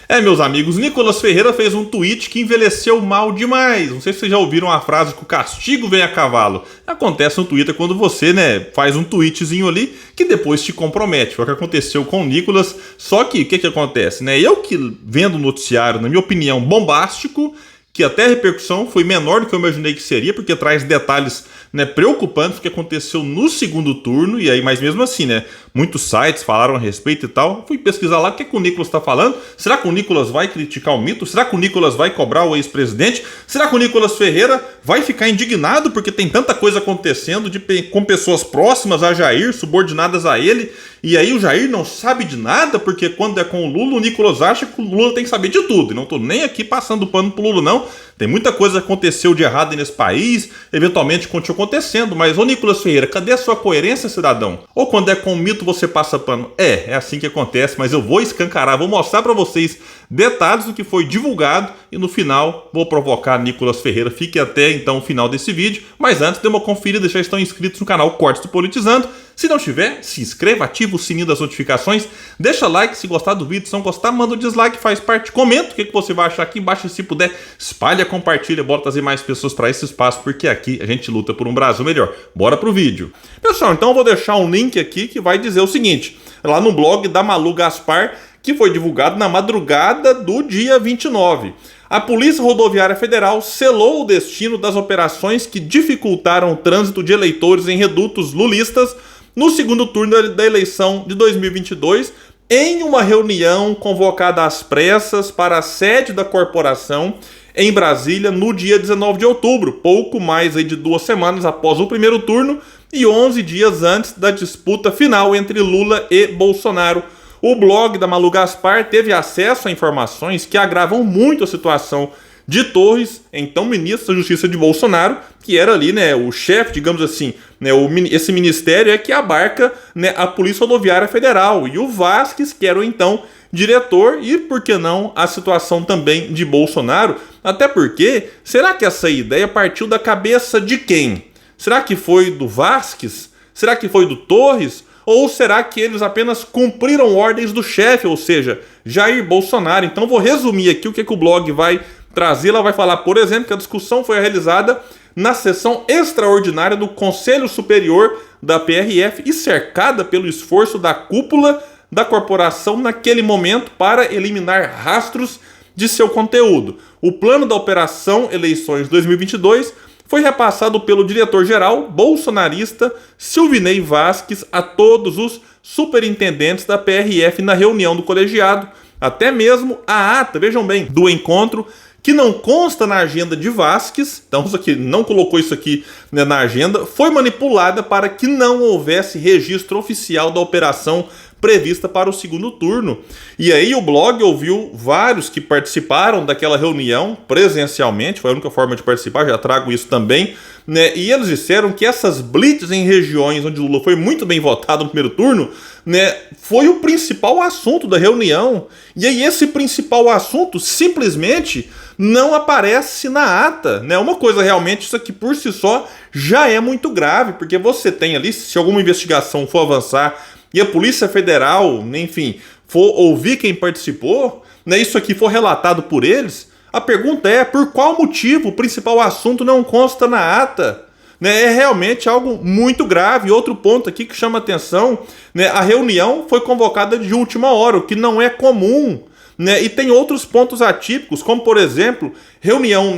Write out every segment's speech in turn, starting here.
Meus amigos, Nicolas Ferreira fez um tweet que envelheceu mal demais. Não sei se vocês já ouviram a frase que o castigo vem a cavalo. Acontece no Twitter quando você, faz um tweetzinho ali que depois te compromete. Foi o que aconteceu com o Nicolas. Só que, o que acontece, Eu que vendo o noticiário, na minha opinião, bombástico, que até a repercussão foi menor do que eu imaginei que seria, porque traz detalhes preocupantes que aconteceu no segundo turno, e aí, mas mesmo assim, muitos sites falaram a respeito e tal. Fui pesquisar lá o que o Nicolas está falando. Será que o Nicolas vai criticar o mito? Será que o Nicolas vai cobrar o ex-presidente? Será que o Nicolas Ferreira vai ficar indignado porque tem tanta coisa acontecendo com pessoas próximas a Jair, subordinadas a ele, e aí o Jair não sabe de nada, porque quando é com o Lula, o Nicolas acha que o Lula tem que saber de tudo. E não estou nem aqui passando pano pro Lula, não. Tem muita coisa que aconteceu de errado nesse país, eventualmente continua acontecendo, mas, ô Nicolas Ferreira, cadê a sua coerência, cidadão? Ou quando é com o mito você passa pano? É assim que acontece, mas eu vou escancarar, vou mostrar pra vocês detalhes do que foi divulgado e no final vou provocar Nicolas Ferreira. Fique até então o final desse vídeo, mas antes dê uma conferida, já estão inscritos no canal Cortes do Politizando. Se não tiver, se inscreva, ativa o sininho das notificações, deixa like se gostar do vídeo, se não gostar, manda um dislike, faz parte, comenta o que você vai achar aqui embaixo, se puder, espalha, compartilha, bora trazer mais pessoas para esse espaço, porque aqui a gente luta por um Brasil melhor. Bora pro vídeo. Pessoal, então eu vou deixar um link aqui que vai dizer o seguinte, lá no blog da Malu Gaspar, que foi divulgado na madrugada do dia 29. A Polícia Rodoviária Federal selou o destino das operações que dificultaram o trânsito de eleitores em redutos lulistas no segundo turno da eleição de 2022, em uma reunião convocada às pressas para a sede da corporação em Brasília no dia 19 de outubro, pouco mais de 2 semanas após o primeiro turno e 11 dias antes da disputa final entre Lula e Bolsonaro. O blog da Malu Gaspar teve acesso a informações que agravam muito a situação de Torres, então ministro da Justiça de Bolsonaro, que era ali, o chefe, digamos assim, esse ministério é que abarca, a Polícia Rodoviária Federal, e o Vasques, que era o então diretor, e por que não a situação também de Bolsonaro, até porque, será que essa ideia partiu da cabeça de quem? Será que foi do Vasques? Será que foi do Torres? Ou será que eles apenas cumpriram ordens do chefe, ou seja, Jair Bolsonaro? Então vou resumir aqui o que o blog vai trazer. Ela vai falar, por exemplo, que a discussão foi realizada na sessão extraordinária do Conselho Superior da PRF e cercada pelo esforço da cúpula da corporação naquele momento para eliminar rastros de seu conteúdo. O plano da Operação Eleições 2022 foi repassado pelo diretor-geral bolsonarista Silvinei Vasques a todos os superintendentes da PRF na reunião do colegiado. Até mesmo a ata, vejam bem, do encontro, que não consta na agenda de Vasques, então isso aqui, não colocou isso aqui na agenda, foi manipulada para que não houvesse registro oficial da operação prevista para o segundo turno. E aí o blog ouviu vários que participaram daquela reunião presencialmente, foi a única forma de participar, já trago isso também, e eles disseram que essas blitz em regiões onde Lula foi muito bem votado no primeiro turno, foi o principal assunto da reunião. E aí esse principal assunto simplesmente não aparece na ata, Uma coisa realmente, isso aqui por si só já é muito grave, porque você tem ali, se alguma investigação for avançar e a Polícia Federal, enfim, for ouvir quem participou, isso aqui for relatado por eles, a pergunta é, por qual motivo o principal assunto não consta na ata? É realmente algo muito grave. Outro ponto aqui que chama atenção, a reunião foi convocada de última hora, o que não é comum. E tem outros pontos atípicos, como por exemplo, reunião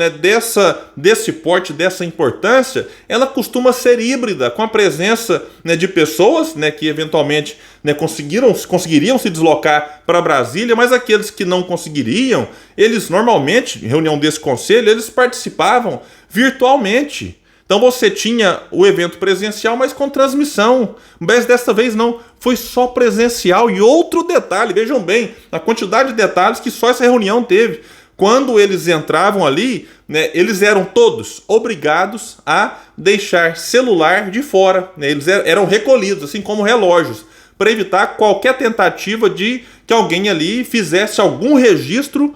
desse porte, dessa importância, ela costuma ser híbrida, com a presença de pessoas que eventualmente conseguiriam se deslocar para Brasília, mas aqueles que não conseguiriam, eles normalmente, em reunião desse conselho, eles participavam virtualmente. Então você tinha o evento presencial, mas com transmissão. Mas dessa vez não, foi só presencial. E outro detalhe, vejam bem, a quantidade de detalhes que só essa reunião teve. Quando eles entravam ali, eles eram todos obrigados a deixar celular de fora. Eles eram recolhidos, assim como relógios, para evitar qualquer tentativa de que alguém ali fizesse algum registro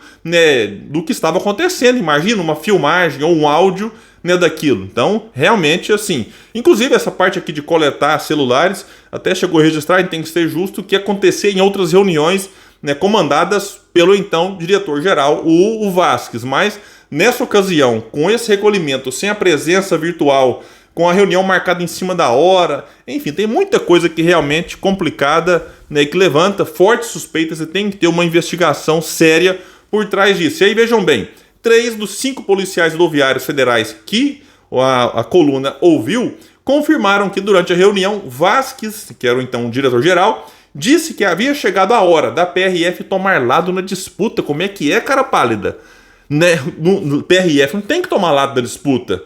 do que estava acontecendo. Imagina uma filmagem ou um áudio daquilo. Então, realmente, assim, inclusive essa parte aqui de coletar celulares, até chegou a registrar, e tem que ser justo, que acontecia em outras reuniões né, comandadas pelo então diretor-geral, o Vasquez. Mas nessa ocasião, com esse recolhimento, sem a presença virtual, com a reunião marcada em cima da hora, enfim, tem muita coisa que realmente complicada, né, que levanta fortes suspeitas e tem que ter uma investigação séria por trás disso. E aí vejam bem, 3 dos 5 policiais rodoviários federais que a coluna ouviu confirmaram que durante a reunião, Vasquez, que era então o diretor-geral, disse que havia chegado a hora da PRF tomar lado na disputa. Como é que é, cara pálida? Né? No PRF não tem que tomar lado da disputa.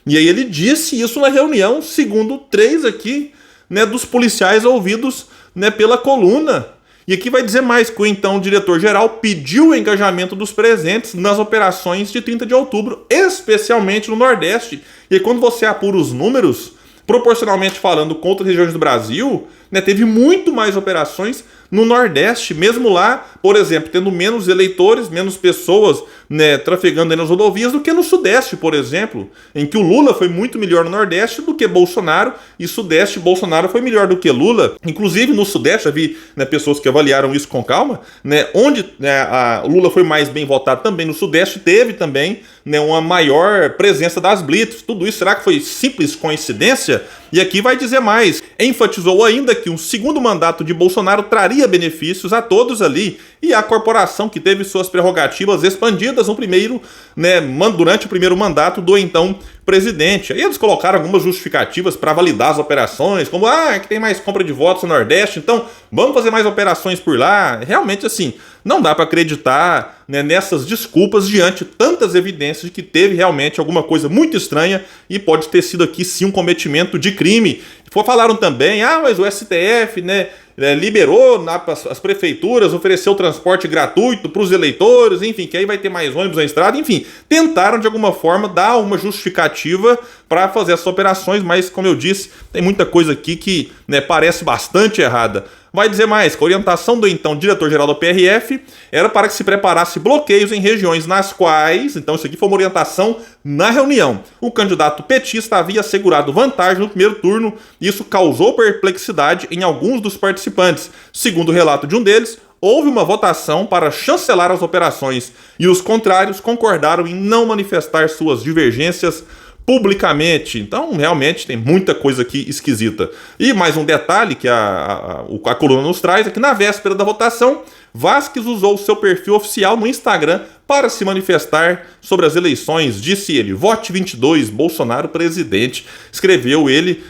E aí ele disse isso na reunião, segundo 3 aqui, né, dos policiais ouvidos, né, pela coluna. E aqui vai dizer mais, que o então diretor-geral pediu o engajamento dos presentes nas operações de 30 de outubro, especialmente no Nordeste. E aí quando você apura os números, proporcionalmente falando, com outras regiões do Brasil, né, teve muito mais operações no Nordeste, mesmo lá, por exemplo, tendo menos eleitores, menos pessoas, né, trafegando nas rodovias do que no Sudeste, por exemplo, em que o Lula foi muito melhor no Nordeste do que Bolsonaro, e Sudeste Bolsonaro foi melhor do que Lula. Inclusive no Sudeste, eu vi, né, pessoas que avaliaram isso com calma, né, onde, né, o Lula foi mais bem votado também no Sudeste, teve também, né, uma maior presença das blitz. Tudo isso, será que foi simples coincidência? E aqui vai dizer mais, enfatizou ainda que um segundo mandato de Bolsonaro traria benefícios a todos ali, e a corporação que teve suas prerrogativas expandidas no primeiro, né, durante o primeiro mandato do então presidente. Aí eles colocaram algumas justificativas para validar as operações, como, que tem mais compra de votos no Nordeste, então vamos fazer mais operações por lá. Realmente, assim, não dá para acreditar, né, nessas desculpas diante de tantas evidências de que teve realmente alguma coisa muito estranha e pode ter sido aqui sim um cometimento de crime. Falaram também, mas o STF, né, liberou as prefeituras, ofereceu transporte gratuito para os eleitores, enfim, que aí vai ter mais ônibus na estrada, enfim, tentaram de alguma forma dar uma justificativa para fazer essas operações, mas como eu disse, tem muita coisa aqui que, né, parece bastante errada. Vai dizer mais, que a orientação do então diretor-geral da PRF era para que se preparasse bloqueios em regiões nas quais, então isso aqui foi uma orientação na reunião, o candidato petista havia assegurado vantagem no primeiro turno, e isso causou perplexidade em alguns dos participantes. Segundo o relato de um deles, houve uma votação para chancelar as operações, e os contrários concordaram em não manifestar suas divergências publicamente. Então, realmente, tem muita coisa aqui esquisita. E mais um detalhe que a coluna nos traz é que na véspera da votação, Vasquez usou seu perfil oficial no Instagram para se manifestar sobre as eleições. Disse ele, vote 22, Bolsonaro presidente. Escreveu ele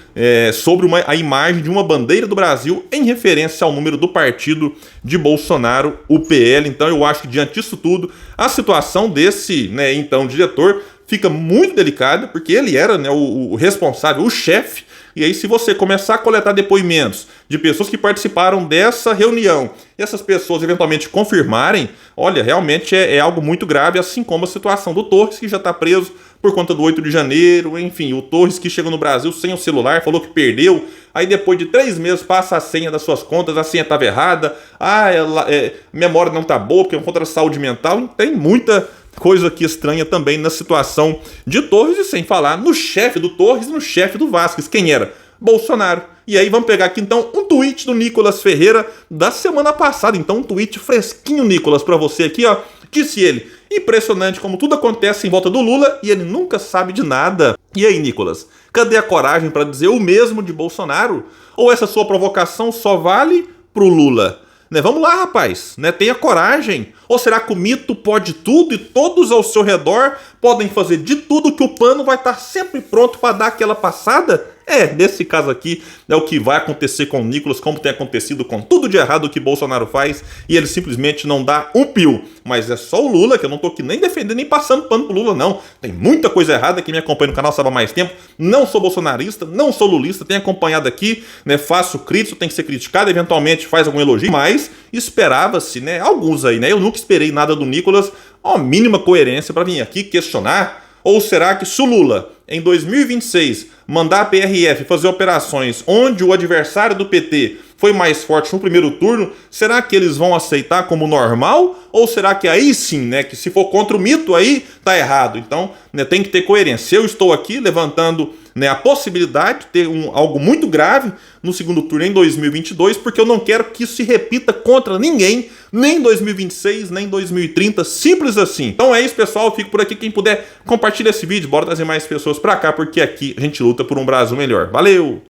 sobre a imagem de uma bandeira do Brasil em referência ao número do partido de Bolsonaro, o PL. Então eu acho que diante disso tudo, a situação desse, né, então diretor fica muito delicada, porque ele era, né, o responsável, o chefe. E aí, se você começar a coletar depoimentos de pessoas que participaram dessa reunião, e essas pessoas eventualmente confirmarem, olha, realmente é algo muito grave, assim como a situação do Torres, que já está preso por conta do 8 de janeiro, enfim, o Torres que chegou no Brasil sem o celular, falou que perdeu, aí depois de 3 meses passa a senha das suas contas, a senha estava errada, a memória não está boa, porque é contra a saúde mental, e tem muita coisa aqui estranha também na situação de Torres, e sem falar no chefe do Torres e no chefe do Vasquez. Quem era? Bolsonaro. E aí vamos pegar aqui então um tweet do Nicolas Ferreira da semana passada. Então um tweet fresquinho, Nicolas, pra você aqui, ó. Disse ele, impressionante como tudo acontece em volta do Lula e ele nunca sabe de nada. E aí, Nicolas, cadê a coragem para dizer o mesmo de Bolsonaro? Ou essa sua provocação só vale pro Lula? Né, vamos lá, rapaz, né, tenha coragem. Ou será que o mito pode tudo e todos ao seu redor podem fazer de tudo que o pano vai estar sempre pronto para dar aquela passada? Nesse caso aqui, é o que vai acontecer com o Nicolas, como tem acontecido com tudo de errado que Bolsonaro faz, e ele simplesmente não dá um pio. Mas é só o Lula, que eu não tô aqui nem defendendo, nem passando pano pro Lula, não. Tem muita coisa errada, quem me acompanha no canal sabe há mais tempo. Não sou bolsonarista, não sou lulista, tenho acompanhado aqui, né, faço crítico, tem que ser criticado, eventualmente faz algum elogio, mas esperava-se, né, alguns aí, né, eu nunca esperei nada do Nicolas, ó, mínima coerência para vir aqui questionar. Ou será que se o Lula, em 2026, mandar a PRF fazer operações onde o adversário do PT foi mais forte no primeiro turno, será que eles vão aceitar como normal? Ou será que aí sim, né, que se for contra o mito aí tá errado? Então, né, tem que ter coerência. Eu estou aqui levantando, né, a possibilidade de ter algo muito grave no segundo turno em 2022, porque eu não quero que isso se repita contra ninguém, nem em 2026, nem em 2030, simples assim. Então é isso, pessoal, eu fico por aqui. Quem puder, compartilha esse vídeo, bora trazer mais pessoas pra cá, porque aqui a gente luta por um Brasil melhor. Valeu!